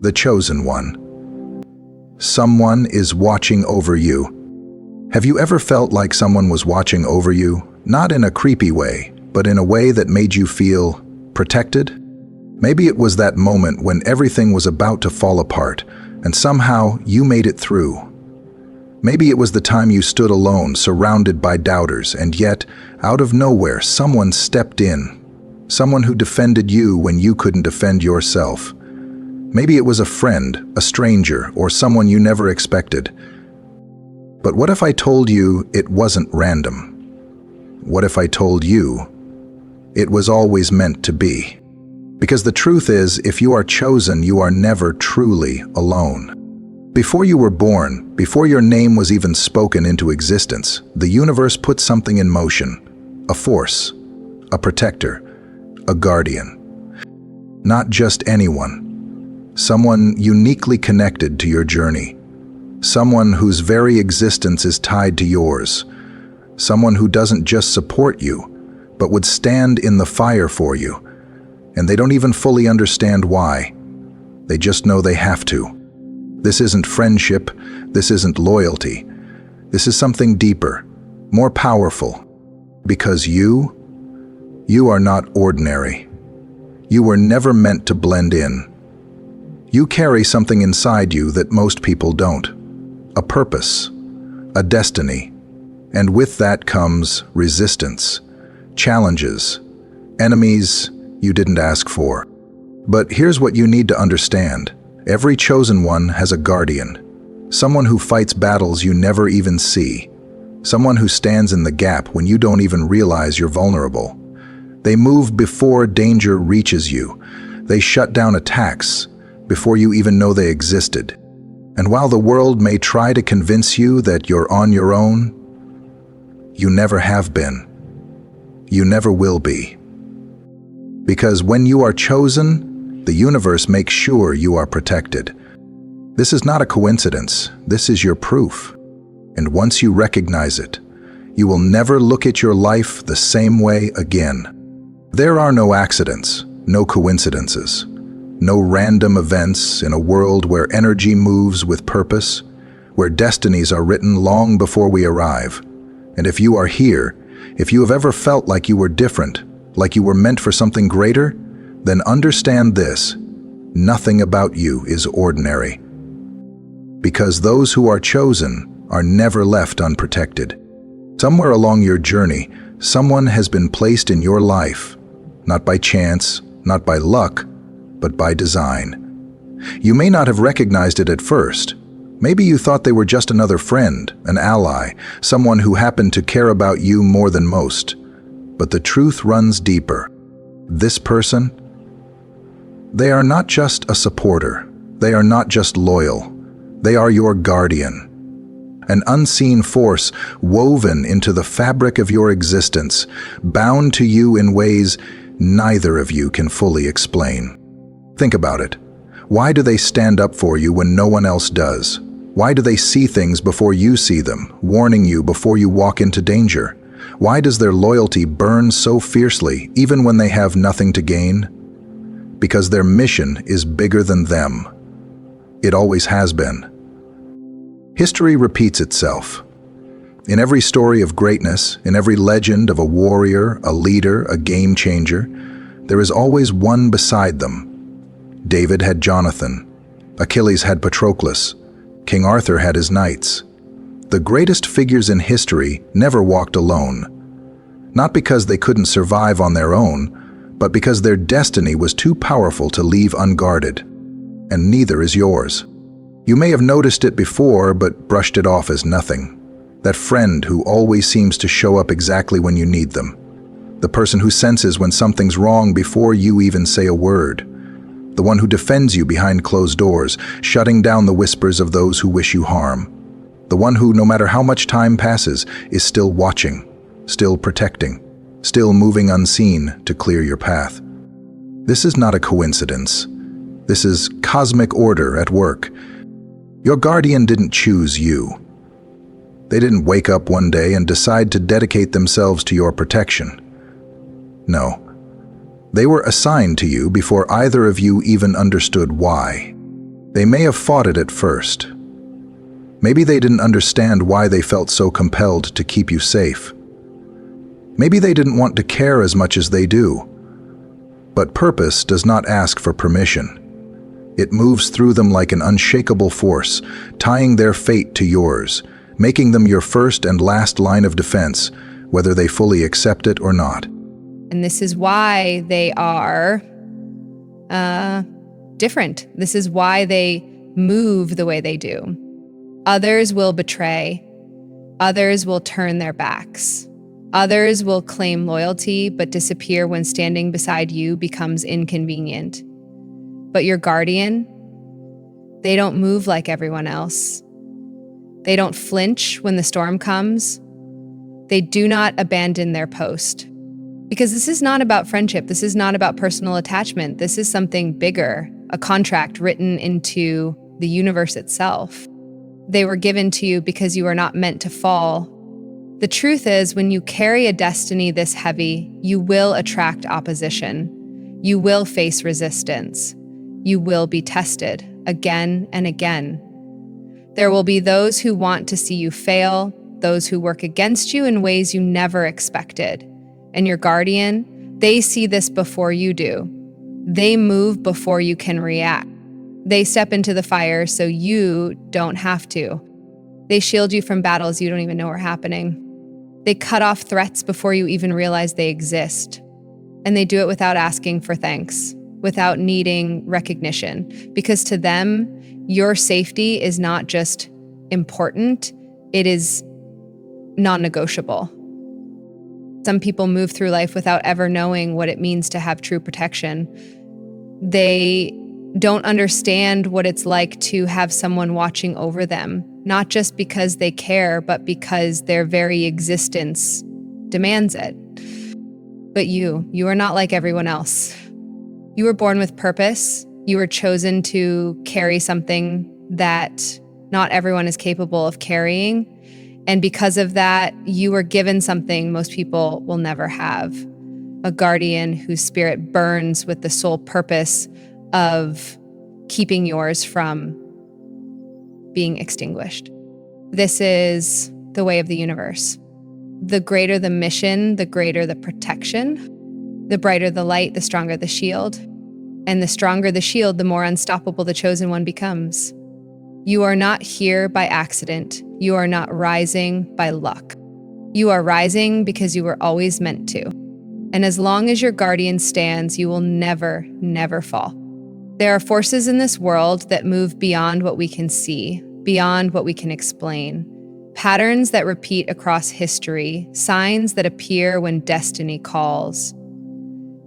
The chosen one. Someone is watching over you. Have you ever felt like someone was watching over you? Not in a creepy way, but in a way that made you feel protected? Maybe it was that moment when everything was about to fall apart, and somehow you made it through. Maybe it was the time you stood alone, surrounded by doubters, and yet, out of nowhere, someone stepped in. Someone who defended you when you couldn't defend yourself. Maybe it was a friend, a stranger, or someone you never expected. But what if I told you it wasn't random? What if I told you it was always meant to be? Because the truth is, if you are chosen, you are never truly alone. Before you were born, before your name was even spoken into existence, the universe put something in motion. A force, a protector, a guardian. Not just anyone. Someone uniquely connected to your journey. Someone whose very existence is tied to yours. Someone who doesn't just support you, but would stand in the fire for you. And they don't even fully understand why. They just know they have to. This isn't friendship. This isn't loyalty. This is something deeper, more powerful. Because you are not ordinary. You were never meant to blend in. You carry something inside you that most people don't. A purpose, a destiny, and with that comes resistance, challenges, enemies you didn't ask for. But here's what you need to understand. Every chosen one has a guardian, someone who fights battles you never even see, someone who stands in the gap when you don't even realize you're vulnerable. They move before danger reaches you. They shut down attacks before you even know they existed. And while the world may try to convince you that you're on your own, you never have been. You never will be. Because when you are chosen, the universe makes sure you are protected. This is not a coincidence. This is your proof. And once you recognize it, you will never look at your life the same way again. There are no accidents, no coincidences. No random events in a world where energy moves with purpose, where destinies are written long before we arrive. And if you are here, if you have ever felt like you were different, like you were meant for something greater, then understand this: nothing about you is ordinary. Because those who are chosen are never left unprotected. Somewhere along your journey, someone has been placed in your life, not by chance, not by luck, but by design. You may not have recognized it at first. Maybe you thought they were just another friend, an ally, someone who happened to care about you more than most. But the truth runs deeper. This person, they are not just a supporter. They are not just loyal. They are your guardian. An unseen force woven into the fabric of your existence, bound to you in ways neither of you can fully explain. Think about it. Why do they stand up for you when no one else does? Why do they see things before you see them, warning you before you walk into danger? Why does their loyalty burn so fiercely, even when they have nothing to gain? Because their mission is bigger than them. It always has been. History repeats itself. In every story of greatness, in every legend of a warrior, a leader, a game changer, there is always one beside them. David had Jonathan, Achilles had Patroclus, King Arthur had his knights. The greatest figures in history never walked alone, not because they couldn't survive on their own, but because their destiny was too powerful to leave unguarded. And neither is yours. You may have noticed it before, but brushed it off as nothing. That friend who always seems to show up exactly when you need them. The person who senses when something's wrong before you even say a word. The one who defends you behind closed doors, shutting down the whispers of those who wish you harm. The one who, no matter how much time passes, is still watching, still protecting, still moving unseen to clear your path. This is not a coincidence. This is cosmic order at work. Your guardian didn't choose you. They didn't wake up one day and decide to dedicate themselves to your protection. No. They were assigned to you before either of you even understood why. They may have fought it at first. Maybe they didn't understand why they felt so compelled to keep you safe. Maybe they didn't want to care as much as they do. But purpose does not ask for permission. It moves through them like an unshakable force, tying their fate to yours, making them your first and last line of defense, whether they fully accept it or not. And this is why they are different. This is why they move the way they do. Others will betray. Others will turn their backs. Others will claim loyalty but disappear when standing beside you becomes inconvenient. But your guardian, they don't move like everyone else. They don't flinch when the storm comes. They do not abandon their post. Because this is not about friendship. This is not about personal attachment. This is something bigger, a contract written into the universe itself. They were given to you because you are not meant to fall. The truth is, when you carry a destiny this heavy, you will attract opposition. You will face resistance. You will be tested again and again. There will be those who want to see you fail, those who work against you in ways you never expected. And your guardian, they see this before you do. They move before you can react. They step into the fire so you don't have to. They shield you from battles you don't even know are happening. They cut off threats before you even realize they exist. And they do it without asking for thanks, without needing recognition. Because to them, your safety is not just important, it is non-negotiable. Some people move through life without ever knowing what it means to have true protection. They don't understand what it's like to have someone watching over them, not just because they care, but because their very existence demands it. But you are not like everyone else. You were born with purpose. You were chosen to carry something that not everyone is capable of carrying. And because of that, you were given something most people will never have. A guardian whose spirit burns with the sole purpose of keeping yours from being extinguished. This is the way of the universe. The greater the mission, the greater the protection. The brighter the light, the stronger the shield. And the stronger the shield, the more unstoppable the chosen one becomes. You are not here by accident. You are not rising by luck. You are rising because you were always meant to. And as long as your guardian stands, you will never, never fall. There are forces in this world that move beyond what we can see, beyond what we can explain. Patterns that repeat across history, signs that appear when destiny calls.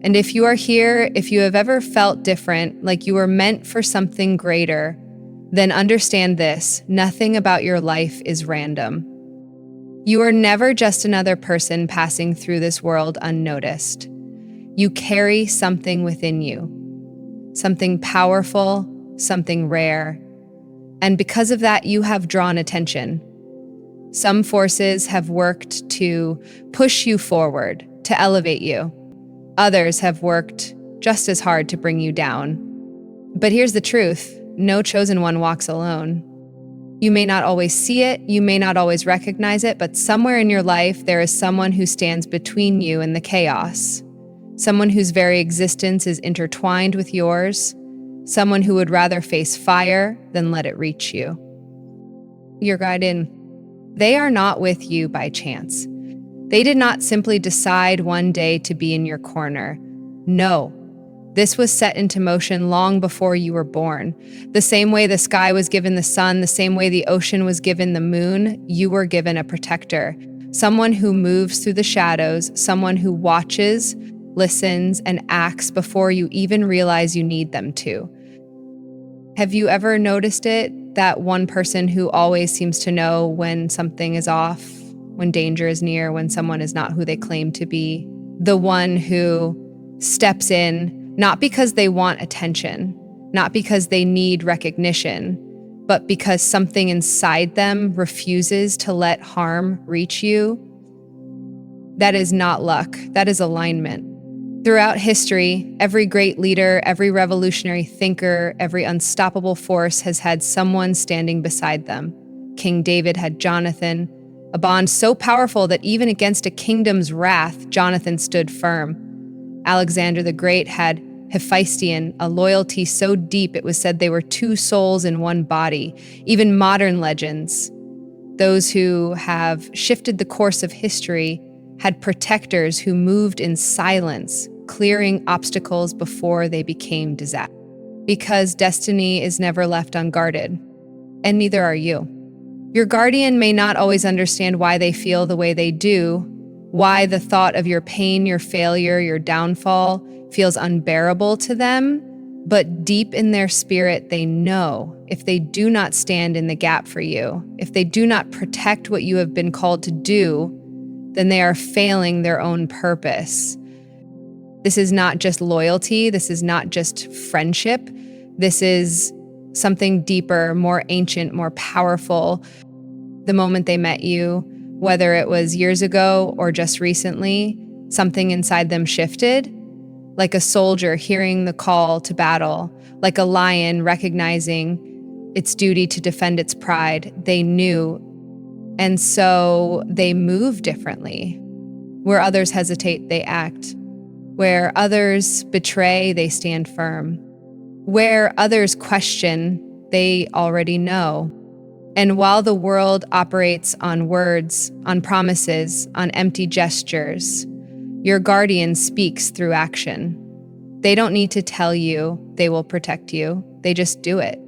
And if you are here, if you have ever felt different, like you were meant for something greater, then understand this: nothing about your life is random. You are never just another person passing through this world unnoticed. You carry something within you, something powerful, something rare. And because of that, you have drawn attention. Some forces have worked to push you forward, to elevate you. Others have worked just as hard to bring you down. But here's the truth: no chosen one walks alone. You may not always see it, you may not always recognize it, but somewhere in your life there is someone who stands between you and the chaos. Someone whose very existence is intertwined with yours. Someone who would rather face fire than let it reach you. Your guardian, they are not with you by chance. They did not simply decide one day to be in your corner. No. This was set into motion long before you were born. The same way the sky was given the sun, the same way the ocean was given the moon, you were given a protector. Someone who moves through the shadows, someone who watches, listens, and acts before you even realize you need them to. Have you ever noticed it? That one person who always seems to know when something is off, when danger is near, when someone is not who they claim to be. The one who steps in, not because they want attention, not because they need recognition, but because something inside them refuses to let harm reach you. That is not luck. That is alignment. Throughout history, every great leader, every revolutionary thinker, every unstoppable force has had someone standing beside them. King David had Jonathan, a bond so powerful that even against a kingdom's wrath, Jonathan stood firm. Alexander the Great had Hephaestion, a loyalty so deep it was said they were two souls in one body. Even modern legends, those who have shifted the course of history, had protectors who moved in silence, clearing obstacles before they became disaster. Because destiny is never left unguarded, and neither are you. Your guardian may not always understand why they feel the way they do, why the thought of your pain, your failure, your downfall feels unbearable to them, but deep in their spirit, they know if they do not stand in the gap for you, if they do not protect what you have been called to do, then they are failing their own purpose. This is not just loyalty. This is not just friendship. This is something deeper, more ancient, more powerful. The moment they met you, whether it was years ago or just recently, something inside them shifted, like a soldier hearing the call to battle, like a lion recognizing its duty to defend its pride. They knew, and so they move differently. Where others hesitate, they act. Where others betray, they stand firm. Where others question, they already know. And while the world operates on words, on promises, on empty gestures, your guardian speaks through action. They don't need to tell you they will protect you. They just do it.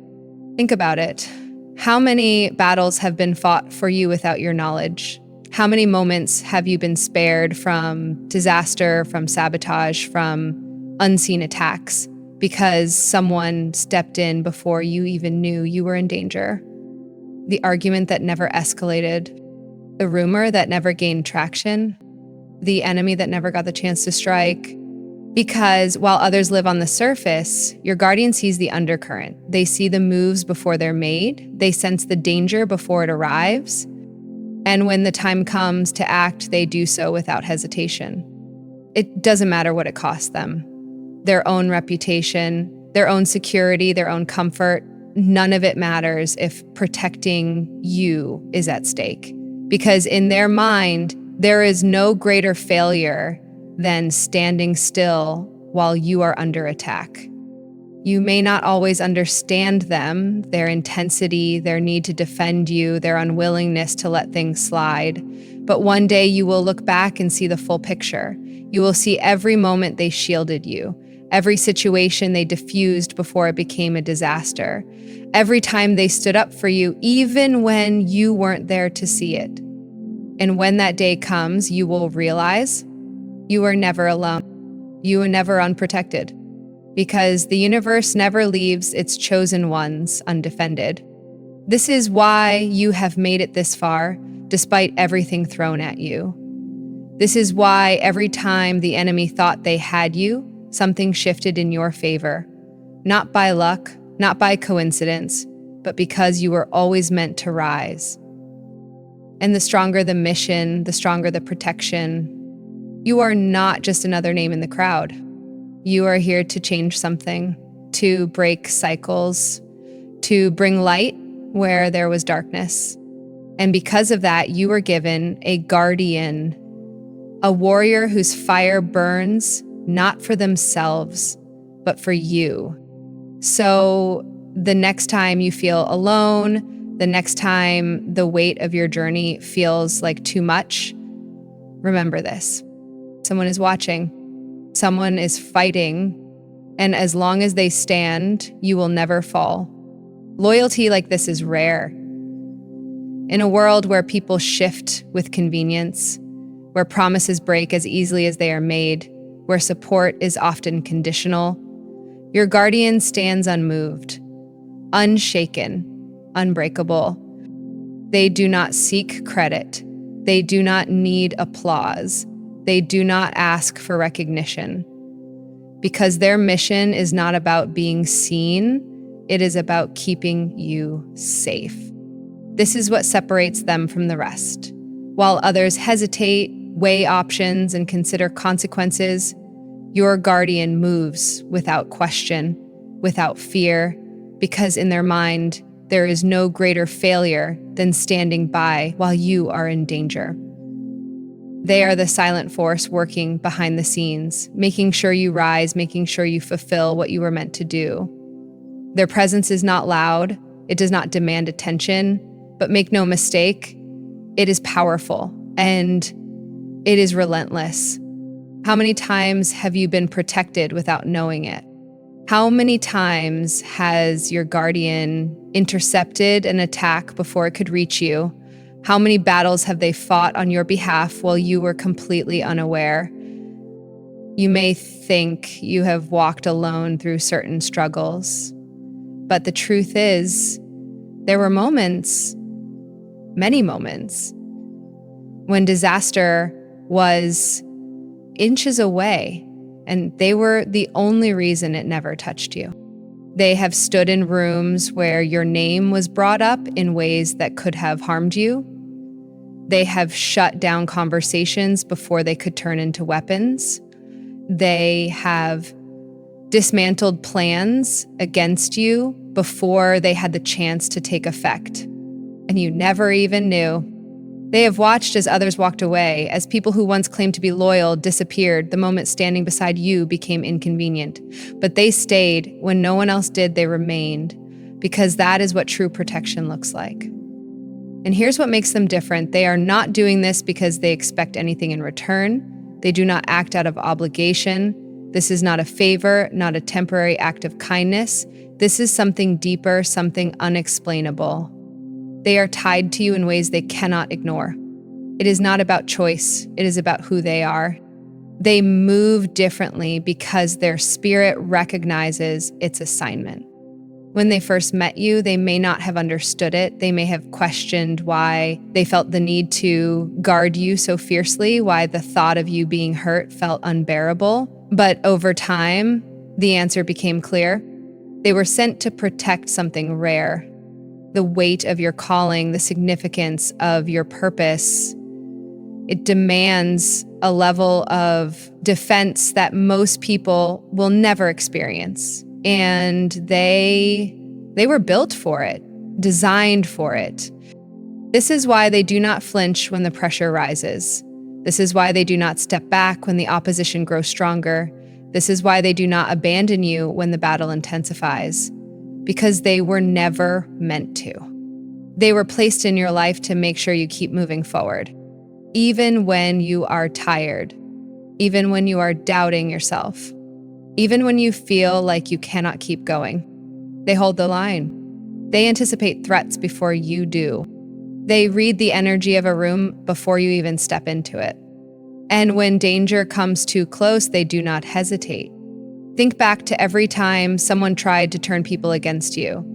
Think about it. How many battles have been fought for you without your knowledge? How many moments have you been spared from disaster, from sabotage, from unseen attacks because someone stepped in before you even knew you were in danger? The argument that never escalated, the rumor that never gained traction, the enemy that never got the chance to strike. Because while others live on the surface, your guardian sees the undercurrent. They see the moves before they're made. They sense the danger before it arrives. And when the time comes to act, they do so without hesitation. It doesn't matter what it costs them. Their own reputation, their own security, their own comfort, none of it matters if protecting you is at stake. Because in their mind, there is no greater failure than standing still while you are under attack. You may not always understand them, their intensity, their need to defend you, their unwillingness to let things slide. But one day you will look back and see the full picture. You will see every moment they shielded you, every situation they diffused before it became a disaster, every time they stood up for you, even when you weren't there to see it. And when that day comes, you will realize you are never alone. You are never unprotected. Because the universe never leaves its chosen ones undefended. This is why you have made it this far, despite everything thrown at you. This is why every time the enemy thought they had you, something shifted in your favor. Not by luck, not by coincidence, but because you were always meant to rise. And the stronger the mission, the stronger the protection. You are not just another name in the crowd. You are here to change something, to break cycles, to bring light where there was darkness. And because of that, you were given a guardian, a warrior whose fire burns not for themselves, but for you. So the next time you feel alone, the next time the weight of your journey feels like too much, remember this. Someone is watching. Someone is fighting, and as long as they stand, you will never fall. Loyalty like this is rare. In a world where people shift with convenience, where promises break as easily as they are made, where support is often conditional, your guardian stands unmoved, unshaken, unbreakable. They do not seek credit. They do not need applause. They do not ask for recognition. Because their mission is not about being seen, it is about keeping you safe. This is what separates them from the rest. While others hesitate, weigh options, and consider consequences, Your guardian moves without question, without fear, because in their mind, there is no greater failure than standing by while you are in danger. They are the silent force working behind the scenes, making sure you rise, making sure you fulfill what you were meant to do. Their presence is not loud, it does not demand attention, but make no mistake, it is powerful and it is relentless. How many times have you been protected without knowing it? How many times has your guardian intercepted an attack before it could reach you? How many battles have they fought on your behalf while you were completely unaware? You may think you have walked alone through certain struggles, but the truth is, there were moments, many moments, when disaster was inches away, and they were the only reason it never touched you. They have stood in rooms where your name was brought up in ways that could have harmed you. They have shut down conversations before they could turn into weapons. They have dismantled plans against you before they had the chance to take effect. And you never even knew. They have watched as others walked away, as people who once claimed to be loyal disappeared the moment standing beside you became inconvenient. But they stayed. When no one else did, they remained, because that is what true protection looks like. And here's what makes them different. They are not doing this because they expect anything in return. They do not act out of obligation. This is not a favor, not a temporary act of kindness. This is something deeper, something unexplainable. They are tied to you in ways they cannot ignore. It is not about choice. It is about who they are. They move differently because their spirit recognizes its assignment. When they first met you, they may not have understood it. They may have questioned why they felt the need to guard you so fiercely, why the thought of you being hurt felt unbearable. But over time, the answer became clear. They were sent to protect something rare. The weight of your calling, the significance of your purpose, it demands a level of defense that most people will never experience. And they were built for it, designed for it. This is why they do not flinch when the pressure rises. This is why they do not step back when the opposition grows stronger. This is why they do not abandon you when the battle intensifies. Because they were never meant to. They were placed in your life to make sure you keep moving forward, even when you are tired, even when you are doubting yourself, even when you feel like you cannot keep going. They hold the line. They anticipate threats before you do. They read the energy of a room before you even step into it. And when danger comes too close, they do not hesitate. Think back to every time someone tried to turn people against you,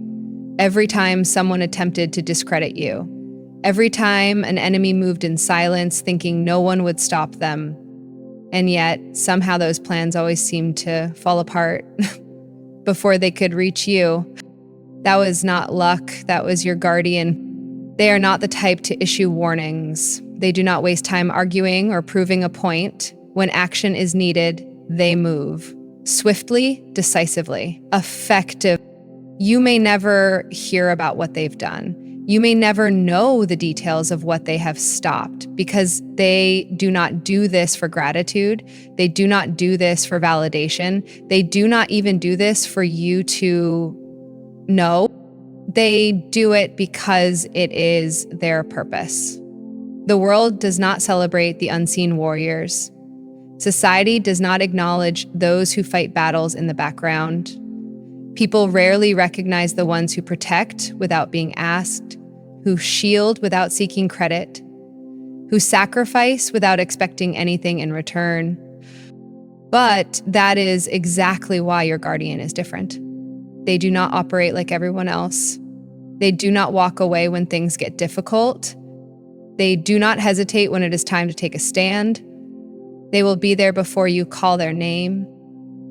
every time someone attempted to discredit you, every time an enemy moved in silence thinking no one would stop them. And yet, somehow those plans always seemed to fall apart before they could reach you. That was not luck, that was your guardian. They are not the type to issue warnings. They do not waste time arguing or proving a point. When action is needed, they move. Swiftly, decisively, effective. You may never hear about what they've done. You may never know the details of what they have stopped because they do not do this for gratitude. They do not do this for validation. They do not even do this for you to know. They do it because it is their purpose. The world does not celebrate the unseen warriors. Society does not acknowledge those who fight battles in the background. People rarely recognize the ones who protect without being asked, who shield without seeking credit, who sacrifice without expecting anything in return. But that is exactly why your guardian is different. They do not operate like everyone else. They do not walk away when things get difficult. They do not hesitate when it is time to take a stand. They will be there before you call their name.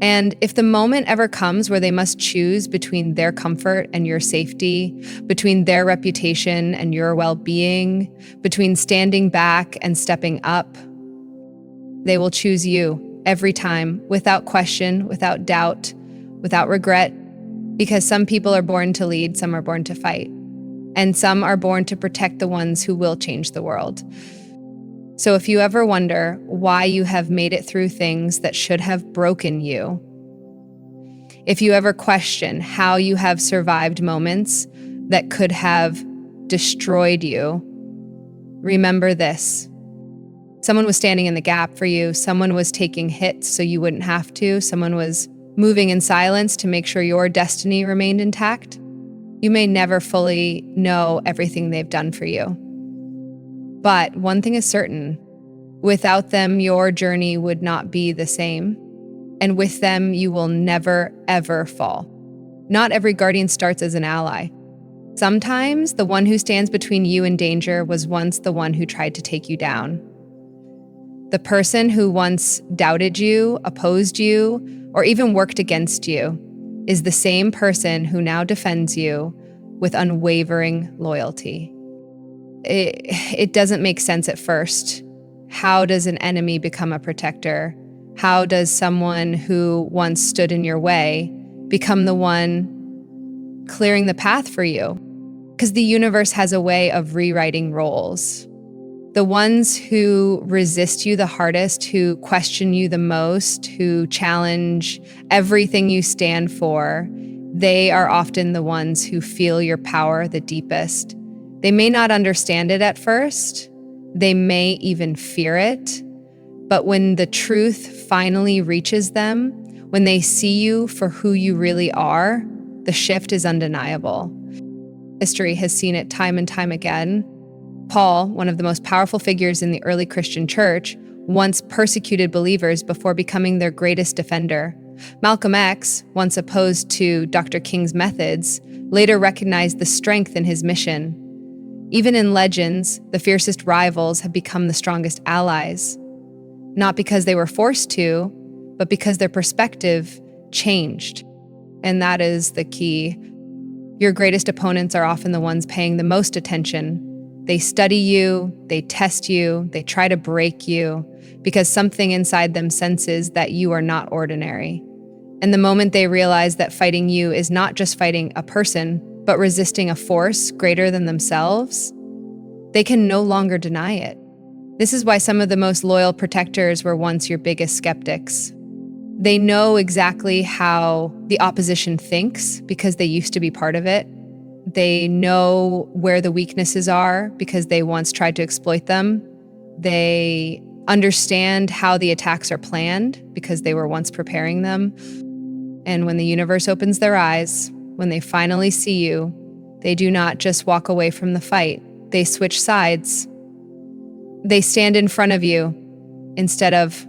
And if the moment ever comes where they must choose between their comfort and your safety, between their reputation and your well-being, between standing back and stepping up, they will choose you every time, without question, without doubt, without regret, because some people are born to lead, some are born to fight, and some are born to protect the ones who will change the world. So if you ever wonder why you have made it through things that should have broken you, if you ever question how you have survived moments that could have destroyed you, remember this. Someone was standing in the gap for you. Someone was taking hits so you wouldn't have to. Someone was moving in silence to make sure your destiny remained intact. You may never fully know everything they've done for you. But one thing is certain, without them, your journey would not be the same. And with them, you will never, ever fall. Not every guardian starts as an ally. Sometimes the one who stands between you and danger was once the one who tried to take you down. The person who once doubted you, opposed you, or even worked against you is the same person who now defends you with unwavering loyalty. It doesn't make sense at first. How does an enemy become a protector? How does someone who once stood in your way become the one clearing the path for you? Because the universe has a way of rewriting roles. The ones who resist you the hardest, who question you the most, who challenge everything you stand for, they are often the ones who feel your power the deepest. They may not understand it at first. They may even fear it. But when the truth finally reaches them, when they see you for who you really are, the shift is undeniable. History has seen it time and time again. Paul, one of the most powerful figures in the early Christian church, once persecuted believers before becoming their greatest defender. Malcolm X, once opposed to Dr. King's methods, later recognized the strength in his mission. Even in legends, the fiercest rivals have become the strongest allies. Not because they were forced to, but because their perspective changed. And that is the key. Your greatest opponents are often the ones paying the most attention. They study you, they test you, they try to break you, because something inside them senses that you are not ordinary. And the moment they realize that fighting you is not just fighting a person, but resisting a force greater than themselves, they can no longer deny it. This is why some of the most loyal protectors were once your biggest skeptics. They know exactly how the opposition thinks because they used to be part of it. They know where the weaknesses are because they once tried to exploit them. They understand how the attacks are planned because they were once preparing them. And when the universe opens their eyes, when they finally see you, they do not just walk away from the fight. They switch sides. They stand in front of you instead of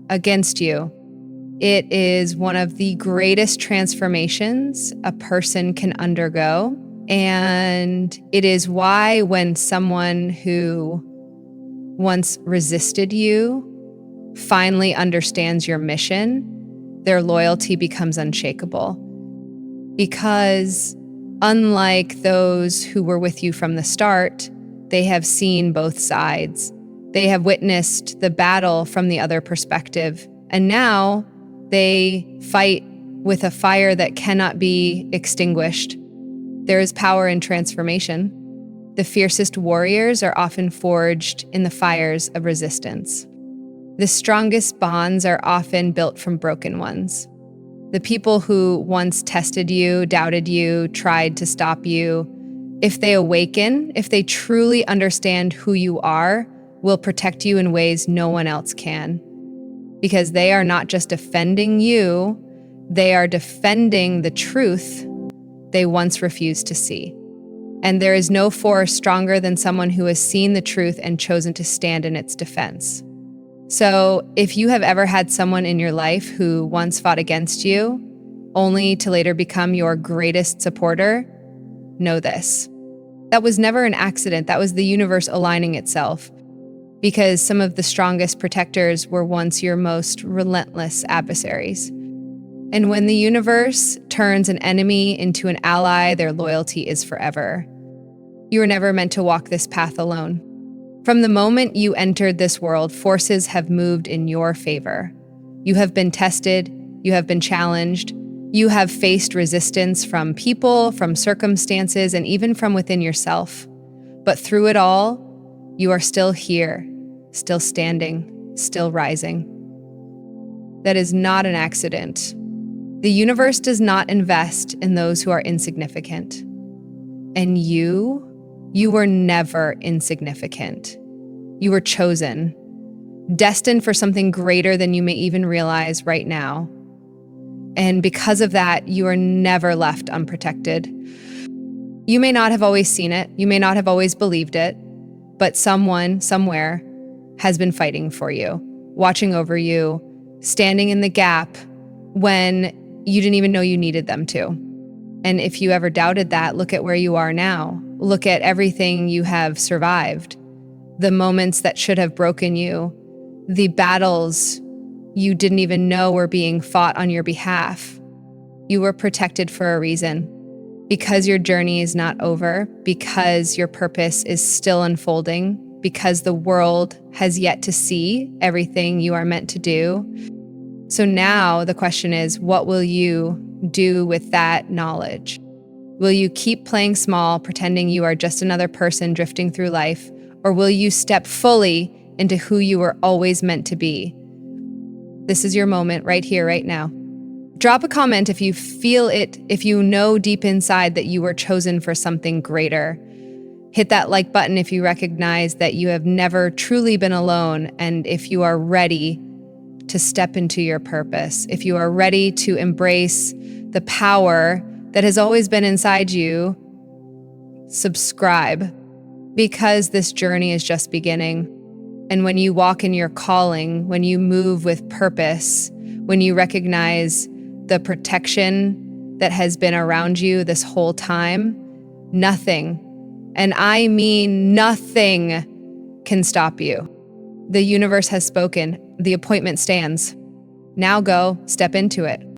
against you. It is one of the greatest transformations a person can undergo. And it is why when someone who once resisted you finally understands your mission, their loyalty becomes unshakable. Because unlike those who were with you from the start, they have seen both sides. They have witnessed the battle from the other perspective. And now they fight with a fire that cannot be extinguished. There is power in transformation. The fiercest warriors are often forged in the fires of resistance. The strongest bonds are often built from broken ones. The people who once tested you, doubted you, tried to stop you, if they awaken, if they truly understand who you are, will protect you in ways no one else can. Because they are not just defending you, they are defending the truth they once refused to see. And there is no force stronger than someone who has seen the truth and chosen to stand in its defense. So if you have ever had someone in your life who once fought against you, only to later become your greatest supporter, know this. That was never an accident. That was the universe aligning itself. Because some of the strongest protectors were once your most relentless adversaries. And when the universe turns an enemy into an ally, their loyalty is forever. You were never meant to walk this path alone. From the moment you entered this world, forces have moved in your favor. You have been tested, you have been challenged, you have faced resistance from people, from circumstances, and even from within yourself. But through it all, you are still here, still standing, still rising. That is not an accident. The universe does not invest in those who are insignificant. And you were never insignificant. You were chosen, destined for something greater than you may even realize right now. And because of that, you are never left unprotected. You may not have always seen it, you may not have always believed it, but someone, somewhere, has been fighting for you, watching over you, standing in the gap when you didn't even know you needed them to. And if you ever doubted that, look at where you are now. Look at everything you have survived, the moments that should have broken you, the battles you didn't even know were being fought on your behalf. You were protected for a reason, because your journey is not over, because your purpose is still unfolding, because the world has yet to see everything you are meant to do. So now the question is, what will you do with that knowledge? Will you keep playing small, pretending you are just another person drifting through life, or will you step fully into who you were always meant to be? This is your moment right here, right now. Drop a comment if you feel it, if you know deep inside that you were chosen for something greater. Hit that like button if you recognize that you have never truly been alone, and if you are ready to step into your purpose, if you are ready to embrace the power that has always been inside you, subscribe, because this journey is just beginning. And when you walk in your calling, when you move with purpose, when you recognize the protection that has been around you this whole time, nothing, and I mean nothing, can stop you. The universe has spoken. The appointment stands. Now go, step into it.